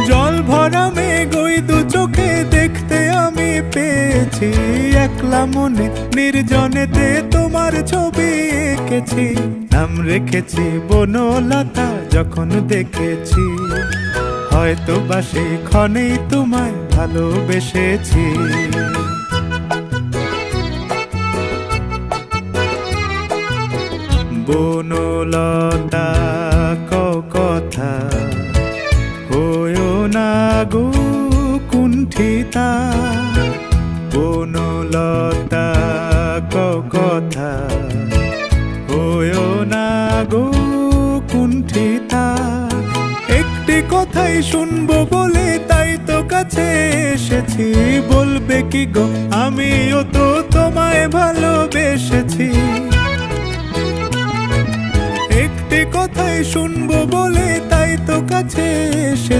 জল ভরা মেঘ ওই দু চোখে দেখতে আমি পেয়েছি, একলা মনে নির্জনেতে তোমার ছবি এঁকেছি। নাম রেখেছি বনলতা যখন দেখেছি, হয়তো বা সেই ক্ষণেই তোমায় ভালোবেসেছি। বনলতা কথা হয়ো না গো কুণ্ঠিতা, বনলতা কথা হয়ো না গো কুণ্ঠিতা। একটি কথাই শুনবো বলে তাই তো কাছে এসেছি, বলবে কি গো আমিও তো তোমায় ভালোবেসেছি। একটি কথাই শুনবো বলে তাই তো কাছে এসে